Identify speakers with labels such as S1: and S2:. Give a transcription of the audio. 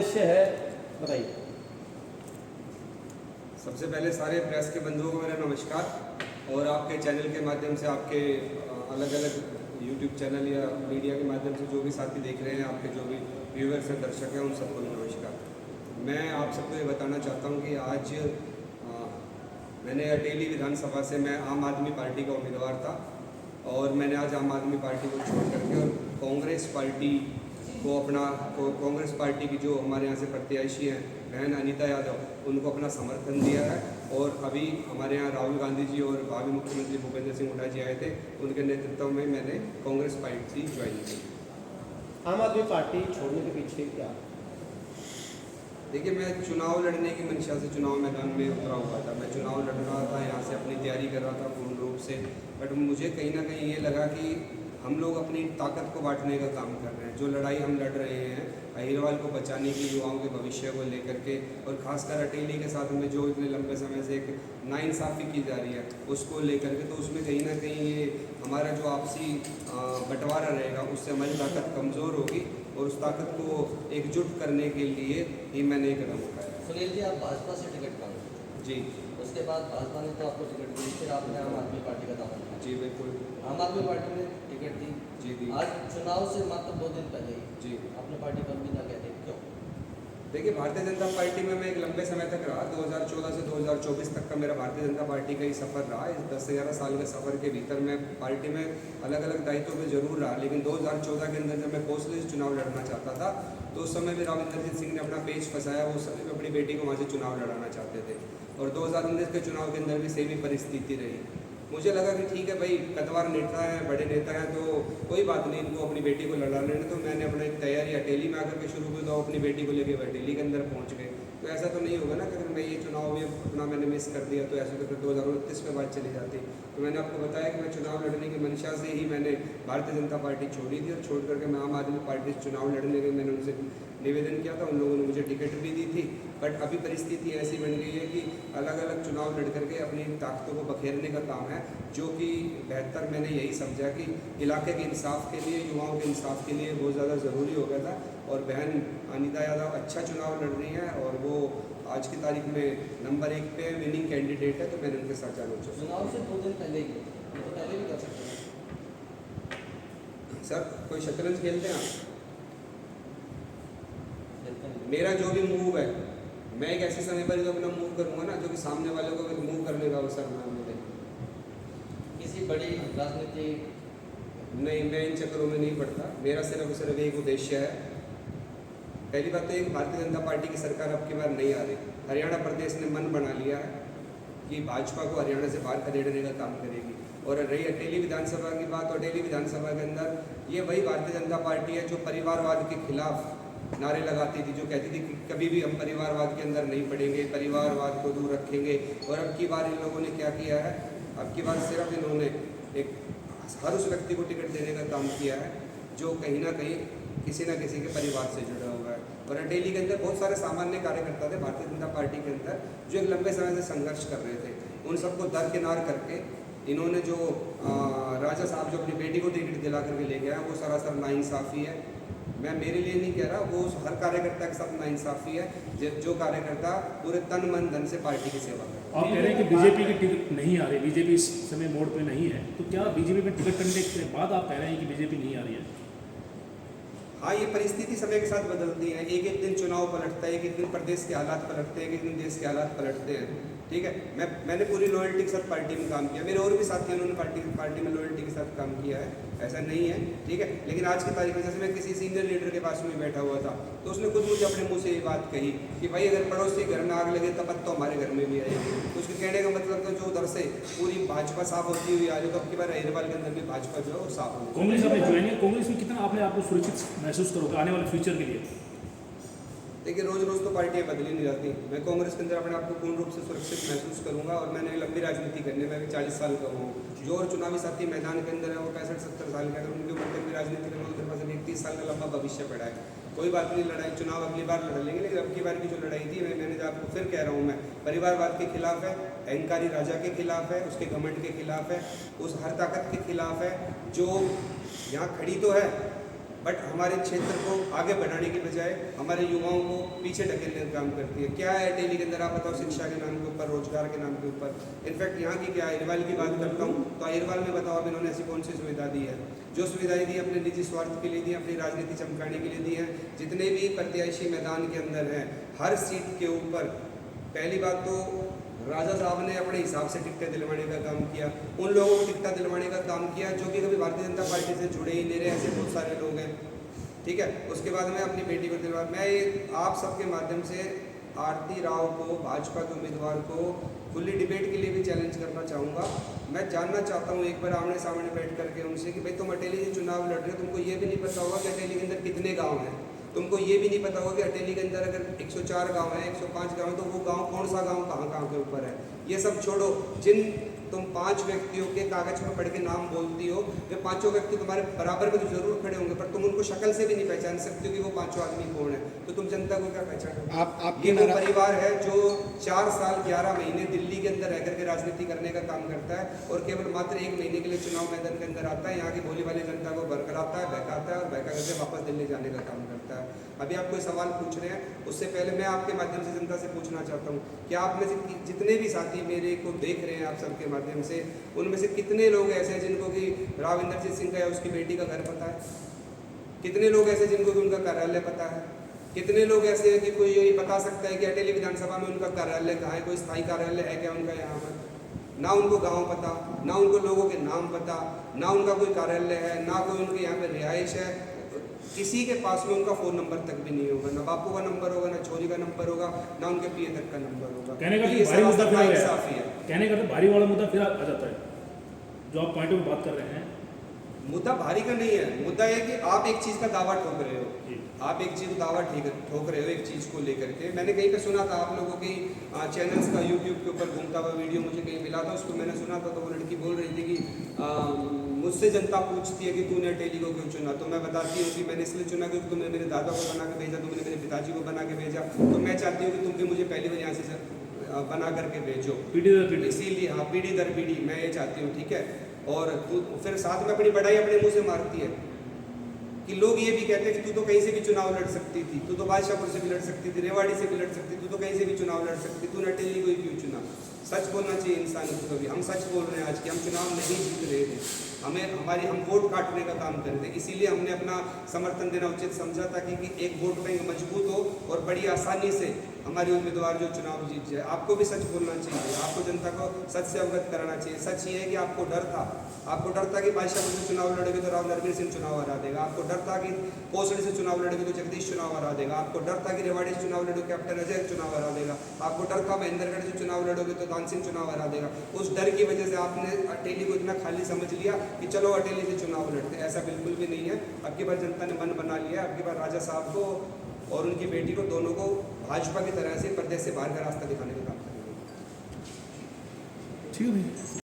S1: उद्देश्य है, बताइए।
S2: सबसे पहले सारे प्रेस के बंधुओं को मेरा नमस्कार, और आपके चैनल के माध्यम से, आपके अलग अलग यूट्यूब चैनल या मीडिया के माध्यम से जो भी साथी देख रहे हैं, आपके जो भी व्यूअर्स हैं, दर्शक हैं, उन सबको नमस्कार। मैं आप सबको ये बताना चाहता हूँ कि आज मैंने अटेली विधानसभा से, मैं आम आदमी पार्टी का उम्मीदवार था, और मैंने आज आम आदमी पार्टी को छोड़ करके और कांग्रेस पार्टी को कांग्रेस पार्टी की जो हमारे यहाँ से प्रत्याशी हैं बहन अनीता यादव, उनको अपना समर्थन दिया है। और अभी हमारे यहाँ राहुल गांधी जी और भावी मुख्यमंत्री भूपेंद्र सिंह हुड्डा जी आए थे, उनके नेतृत्व में मैंने कांग्रेस पार्टी ज्वाइन की।
S1: आम आदमी पार्टी छोड़ने के पीछे क्या?
S2: देखिए, मैं चुनाव लड़ने की मंशा से चुनाव मैदान में उतरा हुआ था। मैं चुनाव लड़ रहा था, यहाँ से अपनी तैयारी कर रहा था पूर्ण रूप से, बट मुझे कहीं ना कहीं ये लगा कि हम लोग अपनी ताकत को बांटने का काम कर रहे हैं। जो लड़ाई हम लड़ रहे हैं अहिरवाल को बचाने की, युवाओं के भविष्य को लेकर के, और खासकर अटेली के साथ में जो इतने लंबे समय से एक नाइंसाफ़ी की जा रही है उसको लेकर के, तो उसमें कहीं ना कहीं ये हमारा जो आपसी बंटवारा रहेगा, उससे हमारी ताकत कमज़ोर होगी, और उस ताकत को एकजुट करने के लिए ही मैंने एक कदम उठाया।
S3: सुनील जी, आप भाजपा से टिकट मांगे
S2: जी,
S3: उसके बाद भाजपा ने तो आपको टिकट दी, फिर आपने आम आदमी पार्टी का दामन लिया।
S2: जी बिल्कुल।
S3: आम आदमी पार्टी ने टिकट दी
S2: जी दी।
S3: आज चुनाव से मात्र 2 दिन पहले ही
S2: जी,
S3: आपने पार्टी पर भी ना कहते, क्यों?
S2: देखिए, भारतीय जनता पार्टी में मैं एक लंबे समय तक रहा। 2014 से 2024 तक का मेरा भारतीय जनता पार्टी का ही सफ़र रहा। इस 10-11 साल के सफ़र के भीतर मैं पार्टी में अलग अलग दायित्वों में ज़रूर रहा, लेकिन 2014 के अंदर जब मैं कोसली से चुनाव लड़ना चाहता था, तो उस समय भी राविंदरजीत सिंह ने अपना पेच फंसाया। वो समय में अपनी बेटी को वहाँ से चुनाव लड़ाना चाहते थे, और 2019 के चुनाव के अंदर भी सेम ही परिस्थिति रही। मुझे लगा कि ठीक है भाई, कदवार नेता हैं, बड़े नेता हैं, तो कोई बात नहीं, इनको अपनी बेटी को लड़ा लेने। तो मैंने अपनी तैयारी अटेली में आकर के शुरू की, तो अपनी बेटी को लेके अटेली के अंदर पहुंच गए। तो ऐसा तो नहीं होगा ना कि अगर मैं ये चुनाव में अपना मैंने मिस कर दिया तो ऐसे तो फिर 2029 में बात चली जाती। तो मैंने आपको बताया कि मैं चुनाव लड़ने की मंशा से ही मैंने भारतीय जनता पार्टी छोड़ी थी, और छोड़ करके मैं आम आदमी पार्टी से चुनाव लड़ने के मैंने उनसे निवेदन किया था। उन लोगों ने मुझे टिकट भी दी थी, बट अभी परिस्थिति ऐसी बन गई है कि अलग अलग चुनाव लड़ करके अपनी ताकतों को बखेरने का काम है, जो कि बेहतर मैंने यही समझा कि इलाके के इंसाफ के लिए, युवाओं के इंसाफ के लिए बहुत ज़्यादा ज़रूरी हो गया था। और बहन अनीता यादव अच्छा चुनाव लड़ रही हैं, और वो आज की तारीख में नंबर 1 पे विनिंग कैंडिडेट है, तो मैंने उनके साथ चालू किया।
S3: चुनाव से 2 दिन पहले ही, तो पहले भी कर सकते हैं
S2: सर, कोई शतरंज खेलते हैं आप?
S3: खेलते हैं।
S2: मेरा जो भी मूव है, मैं एक ऐसे समय पर जो अपना मूव करूँगा ना, जो कि सामने वालों को मूव करने का अवसर ना मिले।
S3: किसी बड़ी राजनीति
S2: नहीं, मैं इन चक्करों में नहीं पड़ता। मेरा सिर्फ एक उद्देश्य है। पहली बात तो एक, भारतीय जनता पार्टी की सरकार अब की बार नहीं आ रही। हरियाणा प्रदेश ने मन बना लिया है कि भाजपा को हरियाणा से बाहर खदेड़ने का काम करेगी। और रही अटेली विधानसभा की बात, तो अटेली विधानसभा के अंदर ये वही भारतीय जनता पार्टी है जो परिवारवाद के खिलाफ नारे लगाती थी, जो कहती थी कि कभी भी हम परिवारवाद के अंदर नहीं पड़ेंगे, परिवारवाद को दूर रखेंगे। और अब की बार इन लोगों ने क्या किया है, अब की बार सिर्फ इन्होंने एक हर उस व्यक्ति को टिकट देने का काम किया है जो कहीं ना कहीं किसी न किसी के परिवार से जुड़ा हुआ है। और अटेली के अंदर बहुत सारे सामान्य कार्यकर्ता थे भारतीय जनता पार्टी के अंदर, जो एक लंबे समय से संघर्ष कर रहे थे। उन सबको दरकिनार करके इन्होंने जो राजा साहब जो अपनी बेटी को टिकट दिला करके ले गया, वो सरासर नाइंसाफ़ी है। मैं मेरे लिए नहीं कह रहा, वो हर कार्यकर्ता के साथ नाइंसाफ़ी है। जो कार्यकर्ता पूरे तन मन धन से पार्टी की सेवा करे।
S4: आप कह रहे हैं कि बीजेपी की टिकट नहीं आ रही, बीजेपी इस समय मोड़ पे नहीं है, तो क्या बीजेपी में टिकट करने के बाद आप कह रहे हैं कि बीजेपी नहीं आ रही है?
S2: हाँ, ये परिस्थिति समय के साथ बदलती है। एक एक दिन चुनाव पलटता है, एक एक दिन प्रदेश के हालात पलटते हैं, एक एक दिन देश के हालात पलटते हैं। ठीक है, मैंने पूरी लॉयल्टी के साथ पार्टी में काम किया। मेरे और भी साथी उन्होंने पार्टी में लॉयल्टी के साथ काम किया है, ऐसा नहीं है। ठीक है, लेकिन आज की तारीख में जैसे मैं किसी सीनियर लीडर के पास में बैठा हुआ था, तो उसने खुद मुझे अपने मुँह से ये बात कही कि भाई, अगर पड़ोसी घर में आग लगे तब तो हमारे घर में भी आएगी। तो उसके कहने का मतलब था जो उधर से पूरी भाजपा साफ होती हुई आ रही, तो अब की बार अहिरवाल के अंदर भी भाजपा जो है वो साफ होगी।
S4: कांग्रेस आपने ज्वाइन किया, कांग्रेस में कितना आपने आपको सुरक्षित महसूस करोगे आने वाले फ्यूचर के लिए?
S2: देखिए, रोज़ रोज़ तो पार्टियाँ बदली नहीं जाती। मैं कांग्रेस के अंदर अपने आप को पूर्ण रूप से सुरक्षित महसूस करूंगा, और मैंने लंबी राजनीति करने में भी 40 साल का हूँ। जो और चुनावी साथी मैदान के अंदर है वो 65-70 साल के, अगर उनके उम्र तक भी राजनीति करने उनके पास अभी 30 साल का लंबा भविष्य पड़ा है। कोई बात नहीं, लड़ाई चुनाव अगली बार लड़ लेंगे, लेकिन अब की बार की जो लड़ाई थी, मैंने जो आपको फिर कह रहा हूँ, मैं परिवारवाद के खिलाफ है, अहंकारी राजा के खिलाफ है, उसके घमंड के खिलाफ है, उस हर ताकत के खिलाफ है जो यहाँ खड़ी तो है बट हमारे क्षेत्र को आगे बढ़ाने की बजाय हमारे युवाओं को पीछे ढकेलने का काम करती है। क्या है अटेली के अंदर आप बताओ, शिक्षा के नाम के ऊपर, रोजगार के नाम के ऊपर। इनफैक्ट यहाँ की क्या अहिरवाल की बात करता हूँ तो अहिरवाल में बताओ अब इन्होंने ऐसी कौन सी सुविधा दी है? जो सुविधाएं दी अपने निजी स्वार्थ के लिए दी, अपनी राजनीति चमकाने के लिए दी है। जितने भी प्रत्याशी मैदान के अंदर हैं, हर सीट के ऊपर पहली बात तो राजा साहब ने अपने हिसाब से टिकटें दिलवाने का काम किया, उन लोगों को टिकटें दिलवाने का काम किया जो कि कभी भारतीय जनता पार्टी से जुड़े ही नहीं रहे, ऐसे बहुत सारे लोग हैं, ठीक है। उसके बाद मैं अपनी बेटी को दिलवा, मैं ये आप सबके माध्यम से आरती राव को, भाजपा के उम्मीदवार को खुली डिबेट के लिए भी चैलेंज करना चाहूँगा। मैं जानना चाहता हूँ एक बार आमने सामने बैठ करके उनसे कि भाई तुम अटेली से चुनाव लड़ रहे हो, तुमको ये भी नहीं पता होगा कि अटेली के अंदर कितने गाँव हैं, तुमको ये भी नहीं पता होगा कि अटेली के अंदर अगर 104 गांव है, 105 गांव है, तो वो गांव कौन सा गांव कहाँ कहाँ के ऊपर है। ये सब छोड़ो, जिन तुम 5 व्यक्तियों के कागज में पढ़ के नाम बोलती हो, वे 5 व्यक्ति तुम्हारे बराबर में तो जरूर खड़े होंगे, पर तुम उनको शक्ल से भी नहीं पहचान सकती हो कि वो 5 आदमी कौन है। तो तुम जनता को क्या पहचानोगे? ये वो परिवार है जो 4 साल 11 महीने दिल्ली के अंदर रह करके राजनीति करने का काम करता है और केवल मात्र 1 महीने के लिए चुनाव मैदान के अंदर आता है, यहाँ की भोली वाली जनता को बरकराता है, बहकाता है और बहका करके वापस दिल्ली जाने का काम करता है। अभी आप कोई सवाल पूछ रहे हैं, उससे पहले मैं आपके माध्यम से जनता से पूछना चाहता हूँ कि आप में से जितने भी साथी मेरे को देख रहे हैं आप सबके माध्यम से, उनमें से कितने लोग ऐसे हैं जिनको कि राव इंद्रजीत सिंह का या उसकी बेटी का घर पता है? कितने लोग ऐसे जिनको कि उनका कार्यालय पता है? कितने लोग ऐसे हैं कि कोई यही बता सकता है कि अटेली विधानसभा में उनका कार्यालय कहाँ है, कोई स्थायी कार्यालय है क्या उनका यहाँ पर? ना उनको गांव पता, ना उनको लोगों के नाम पता, ना उनका कोई कार्यालय है, ना कोई उनके यहाँ पे रिहाइश है, किसी के पास में उनका फ़ोन नंबर तक भी नहीं होगा, ना बापू का नंबर होगा, ना छोरी का नंबर होगा, ना उनके पिए तक का नंबर होगा।
S4: कहने का
S2: ये
S4: भारी मुद्दा फिर आ गया,
S2: इंसाफी है।
S4: कहने का तो भारी वाला मुद्दा फिर आ जाता है जो आप पॉइंट में बात कर रहे हैं।
S2: मुद्दा भारी का नहीं है, मुद्दा है कि आप एक चीज़ का दावा ठोक रहे हो, आप एक चीज़ दावा ठोक रहे हो एक चीज़ को लेकर के। मैंने कहीं पे सुना था आप लोगों की चैनल्स का यूट्यूब के ऊपर घूमता हुआ वीडियो मुझे कहीं मिला था, उसको मैंने सुना था, तो वो लड़की बोल रही थी कि मुझसे जनता पूछती है कि तूने अटेली को क्यों चुना, तो मैं बताती हूँ कि मैंने इसलिए चुना क्योंकि तुमने मेरे दादा को बना के भेजा, तुमने मेरे पिताजी को बना के भेजा, तो मैं चाहती हूँ कि तुम भी मुझे पहली बार यहाँ से बना करके भेजो, इसीलिए हाँ पीढ़ी दर पीढ़ी मैं ये चाहती हूँ, ठीक है। और तू फिर साथ में अपनी बढ़ाई अपने मुँह से मारती है कि लोग ये भी कहते हैं कि तू तो कहीं से भी चुनाव लड़ सकती थी, तू तो बादशाहपुर से भी लड़ सकती थी, रेवाड़ी से भी लड़ सकती, तू तो कहीं से भी चुनाव लड़ सकती, तूने अटेली को ही क्यों चुना? सच बोलना चाहिए इंसान को कभी। हम सच बोल रहे हैं आज कि हम चुनाव नहीं जीत रहे थे, हम वोट काटने का काम कर रहे थे, इसीलिए हमने अपना समर्थन देना उचित समझा था कि एक वोट बैंक मजबूत हो और बड़ी आसानी से हमारे उम्मीदवार जो चुनाव जीत जाए। आपको भी सच बोलना चाहिए, आपको जनता को सच से अवगत कराना चाहिए। सच ये है कि आपको डर था कि बादशाहपुर से चुनाव लड़ेगी तो राव नरवीर सिंह चुनाव हरा देगा, आपको डर था कि कोसड़ी से चुनाव लड़ेगी तो जगदीश चुनाव हरा देगा, आपको डर था कि रेवाड़ी से चुनाव लड़ोगे कैप्टन अजय चुनाव हरा देगा, आपको डर था महेंद्रगढ़ से चुनाव लड़ोगे तो दान सिंह चुनाव हरा देगा। उस डर की वजह से आपने अटेली को इतना खाली समझ लिया कि चलो अटेली से चुनाव लड़ते। ऐसा बिल्कुल भी नहीं है। अब की बार जनता ने मन बना लिया है, अब की बार राजा साहब को और उनकी बेटी को दोनों को भाजपा की तरह से प्रदेश से बाहर का रास्ता दिखाने का काम करेंगे।
S4: ठीक है।